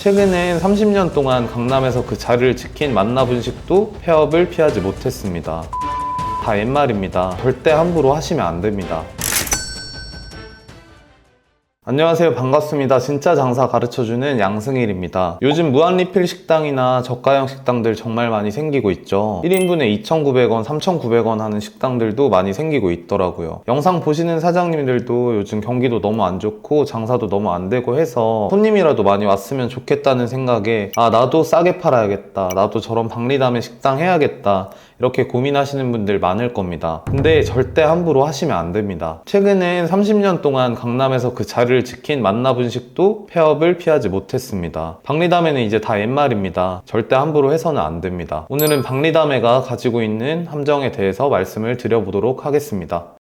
최근엔 30년 동안 강남에서 그 자리를 지킨 만나분식도 폐업을 피하지 못했습니다. 다 옛말입니다. 절대 함부로 하시면 안 됩니다. 안녕하세요. 반갑습니다. 진짜 장사 가르쳐주는 양승일입니다. 요즘 무한리필 식당이나 저가형 식당들 정말 많이 생기고 있죠. 1인분에 2,900원, 3,900원 하는 식당들도 많이 생기고 있더라고요. 영상 보시는 사장님들도 요즘 경기도 너무 안 좋고 장사도 너무 안 되고 해서 손님이라도 많이 왔으면 좋겠다는 생각에 나도 싸게 팔아야겠다. 나도 저런 박리담의 식당 해야겠다. 이렇게 고민하시는 분들 많을 겁니다. 근데 절대 함부로 하시면 안 됩니다. 최근엔 30년 동안 강남에서 그 자리를 지킨 만나분식도 폐업을 피하지 못했습니다. 박리담회는 이제 다 옛말입니다. 절대 함부로 해서는 안 됩니다. 오늘은 박리담회가 가지고 있는 함정에 대해서 말씀을 드려보도록 하겠습니다.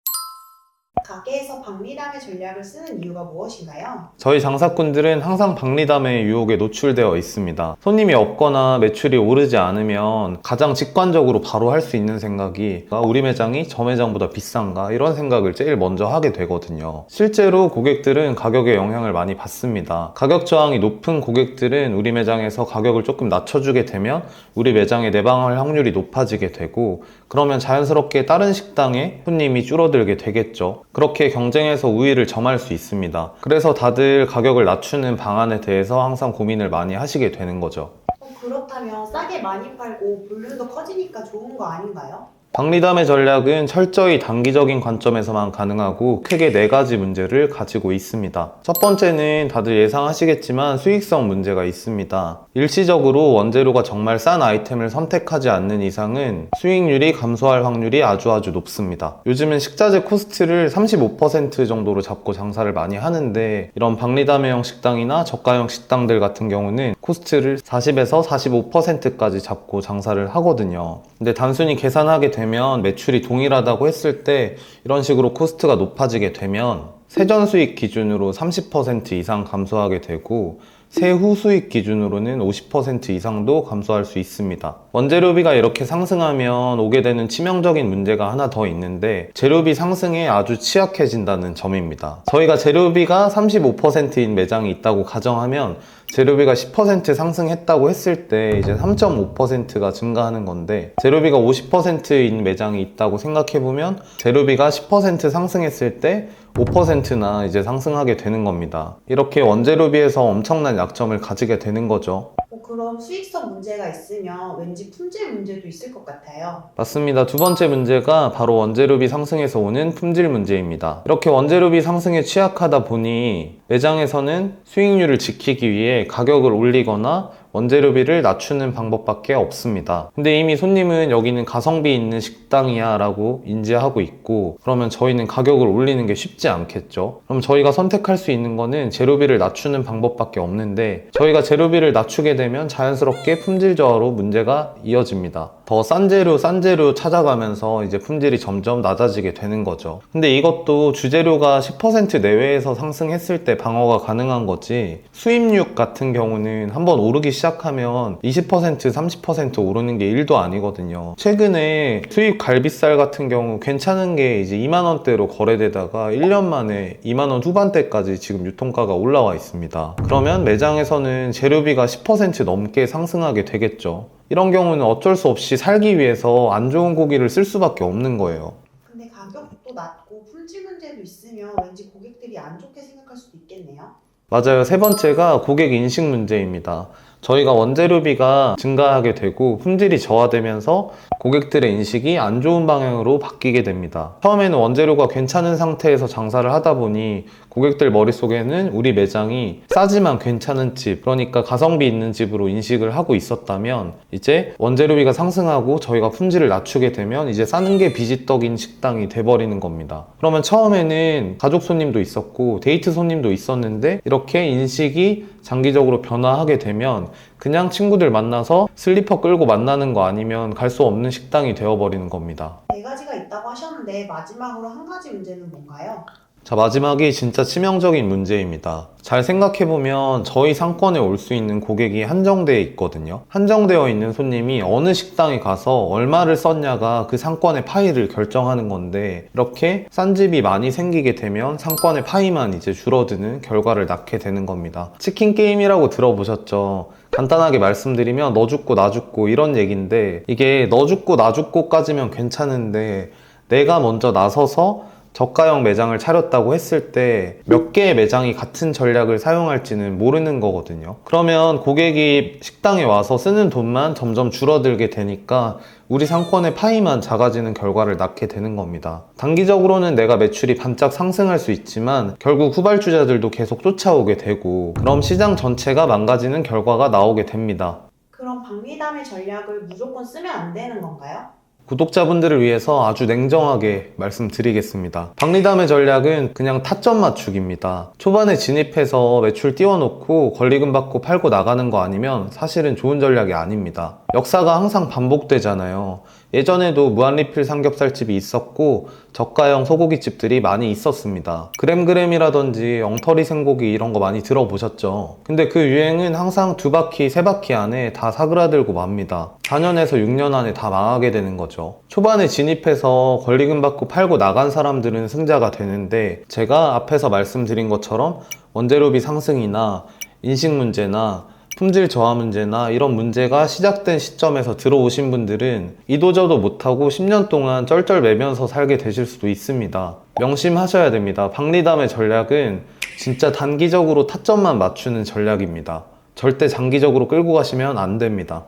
가게에서 박리담회 전략을 쓰는 이유가 무엇인가요? 저희 장사꾼들은 항상 박리담의 유혹에 노출되어 있습니다. 손님이 없거나 매출이 오르지 않으면 가장 직관적으로 바로 할 수 있는 생각이 우리 매장이 저 매장보다 비싼가? 이런 생각을 제일 먼저 하게 되거든요. 실제로 고객들은 가격에 영향을 많이 받습니다. 가격 저항이 높은 고객들은 우리 매장에서 가격을 조금 낮춰주게 되면 우리 매장에 내방할 확률이 높아지게 되고, 그러면 자연스럽게 다른 식당에 손님이 줄어들게 되겠죠. 그렇게 경쟁에서 우위를 점할 수 있습니다. 그래서 다들 가격을 낮추는 방안에 대해서 항상 고민을 많이 하시게 되는 거죠. 그렇다면 싸게 많이 팔고 볼륨도 커지니까 좋은 거 아닌가요? 박리담의 전략은 철저히 단기적인 관점에서만 가능하고 크게 4가지 문제를 가지고 있습니다. 첫 번째는 다들 예상하시겠지만 수익성 문제가 있습니다. 일시적으로 원재료가 정말 싼 아이템을 선택하지 않는 이상은 수익률이 감소할 확률이 아주 높습니다. 요즘은 식자재 코스트를 35% 정도로 잡고 장사를 많이 하는데, 이런 박리담회형 식당이나 저가형 식당들 같은 경우는 코스트를 40에서 45%까지 잡고 장사를 하거든요. 근데 단순히 계산하게 되면 매출이 동일하다고 했을 때 이런 식으로 코스트가 높아지게 되면 세전 수익 기준으로 30% 이상 감소하게 되고, 세후 수익 기준으로는 50% 이상도 감소할 수 있습니다. 원재료비가 이렇게 상승하면 오게 되는 치명적인 문제가 하나 더 있는데, 재료비 상승에 아주 취약해진다는 점입니다. 저희가 재료비가 35%인 매장이 있다고 가정하면 재료비가 10% 상승했다고 했을 때 이제 3.5%가 증가하는 건데, 재료비가 50%인 매장이 있다고 생각해보면 재료비가 10% 상승했을 때 5%나 이제 상승하게 되는 겁니다. 이렇게 원재료비에서 엄청난 약점을 가지게 되는 거죠. 그럼 수익성 문제가 있으면 왠지 품질 문제도 있을 것 같아요. 맞습니다. 두 번째 문제가 바로 원재료비 상승에서 오는 품질 문제입니다. 이렇게 원재료비 상승에 취약하다 보니 매장에서는 수익률을 지키기 위해 가격을 올리거나 원재료비를 낮추는 방법밖에 없습니다. 근데 이미 손님은 여기는 가성비 있는 식당이야 라고 인지하고 있고, 그러면 저희는 가격을 올리는 게 쉽지 않겠죠. 그럼 저희가 선택할 수 있는 거는 재료비를 낮추는 방법밖에 없는데, 저희가 재료비를 낮추게 되면 자연스럽게 품질 저하로 문제가 이어집니다. 더 싼 재료 찾아가면서 이제 품질이 점점 낮아지게 되는 거죠. 근데 이것도 주재료가 10% 내외에서 상승했을 때 방어가 가능한 거지, 수입육 같은 경우는 한번 오르기 시작하면 20%, 30% 오르는 게 1도 아니거든요. 최근에 수입 갈비살 같은 경우 괜찮은 게 이제 2만 원대로 거래되다가 1년 만에 2만 원 후반대까지 지금 유통가가 올라와 있습니다. 그러면 매장에서는 재료비가 10% 넘게 상승하게 되겠죠. 이런 경우는 어쩔 수 없이 살기 위해서 안 좋은 고기를 쓸 수밖에 없는 거예요. 근데 가격도 낮고 품질 문제도 있으면 왠지 고객들이 안 좋게 생각할 수도 있겠네요. 맞아요. 세 번째가 고객 인식 문제입니다. 저희가 원재료비가 증가하게 되고 품질이 저하되면서 고객들의 인식이 안 좋은 방향으로 바뀌게 됩니다. 처음에는 원재료가 괜찮은 상태에서 장사를 하다 보니 고객들 머릿속에는 우리 매장이 싸지만 괜찮은 집, 그러니까 가성비 있는 집으로 인식을 하고 있었다면, 이제 원재료비가 상승하고 저희가 품질을 낮추게 되면 이제 싸는 게 비지떡인 식당이 돼버리는 겁니다. 그러면 처음에는 가족 손님도 있었고 데이트 손님도 있었는데, 이렇게 인식이 장기적으로 변화하게 되면 그냥 친구들 만나서 슬리퍼 끌고 만나는 거 아니면 갈 수 없는 식당이 되어버리는 겁니다. 4가지가 있다고 하셨는데 마지막으로 한 가지 문제는 뭔가요? 자, 마지막이 진짜 치명적인 문제입니다. 잘 생각해보면 저희 상권에 올 수 있는 고객이 한정되어 있거든요. 한정되어 있는 손님이 어느 식당에 가서 얼마를 썼냐가 그 상권의 파이를 결정하는 건데, 이렇게 싼 집이 많이 생기게 되면 상권의 파이만 이제 줄어드는 결과를 낳게 되는 겁니다. 치킨 게임이라고 들어보셨죠? 간단하게 말씀드리면 너 죽고 나 죽고 이런 얘기인데, 이게 너 죽고 나 죽고까지면 괜찮은데 내가 먼저 나서서 저가형 매장을 차렸다고 했을 때 몇 개의 매장이 같은 전략을 사용할지는 모르는 거거든요. 그러면 고객이 식당에 와서 쓰는 돈만 점점 줄어들게 되니까 우리 상권의 파이만 작아지는 결과를 낳게 되는 겁니다. 단기적으로는 내가 매출이 반짝 상승할 수 있지만 결국 후발주자들도 계속 쫓아오게 되고, 그럼 시장 전체가 망가지는 결과가 나오게 됩니다. 그럼 박리담의 전략을 무조건 쓰면 안 되는 건가요? 구독자분들을 위해서 아주 냉정하게 말씀드리겠습니다. 박리담의 전략은 그냥 타점 맞추기입니다. 초반에 진입해서 매출 띄워놓고 권리금 받고 팔고 나가는 거 아니면 사실은 좋은 전략이 아닙니다. 역사가 항상 반복되잖아요. 예전에도 무한리필 삼겹살집이 있었고 저가형 소고기집들이 많이 있었습니다. 그램그램이라든지 엉터리 생고기 이런 거 많이 들어보셨죠? 근데 그 유행은 항상 2바퀴, 3바퀴 안에 다 사그라들고 맙니다. 4년에서 6년 안에 다 망하게 되는 거죠. 초반에 진입해서 권리금 받고 팔고 나간 사람들은 승자가 되는데, 제가 앞에서 말씀드린 것처럼 원재료비 상승이나 인식 문제나 품질 저하 문제나 이런 문제가 시작된 시점에서 들어오신 분들은 이도저도 못하고 10년 동안 쩔쩔매면서 살게 되실 수도 있습니다. 명심하셔야 됩니다. 박리담의 전략은 진짜 단기적으로 타점만 맞추는 전략입니다. 절대 장기적으로 끌고 가시면 안 됩니다.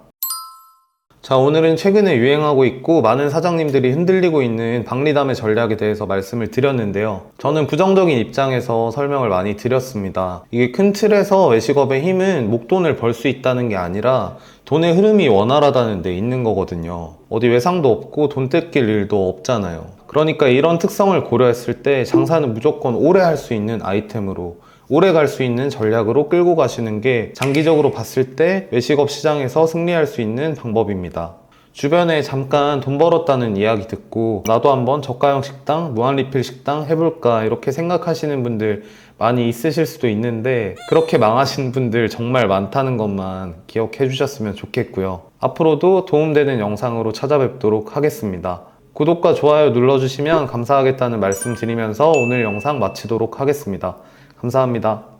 자, 오늘은 최근에 유행하고 있고 많은 사장님들이 흔들리고 있는 박리담의 전략에 대해서 말씀을 드렸는데요. 저는 부정적인 입장에서 설명을 많이 드렸습니다. 이게 큰 틀에서 외식업의 힘은 목돈을 벌 수 있다는 게 아니라 돈의 흐름이 원활하다는 데 있는 거거든요. 어디 외상도 없고 돈 뜯길 일도 없잖아요. 그러니까 이런 특성을 고려했을 때 장사는 무조건 오래 할 수 있는 아이템으로, 오래 갈 수 있는 전략으로 끌고 가시는 게 장기적으로 봤을 때 외식업 시장에서 승리할 수 있는 방법입니다. 주변에 잠깐 돈 벌었다는 이야기 듣고 나도 한번 저가형 식당, 무한리필 식당 해볼까 이렇게 생각하시는 분들 많이 있으실 수도 있는데, 그렇게 망하신 분들 정말 많다는 것만 기억해 주셨으면 좋겠고요. 앞으로도 도움되는 영상으로 찾아뵙도록 하겠습니다. 구독과 좋아요 눌러주시면 감사하겠다는 말씀 드리면서 오늘 영상 마치도록 하겠습니다. 감사합니다.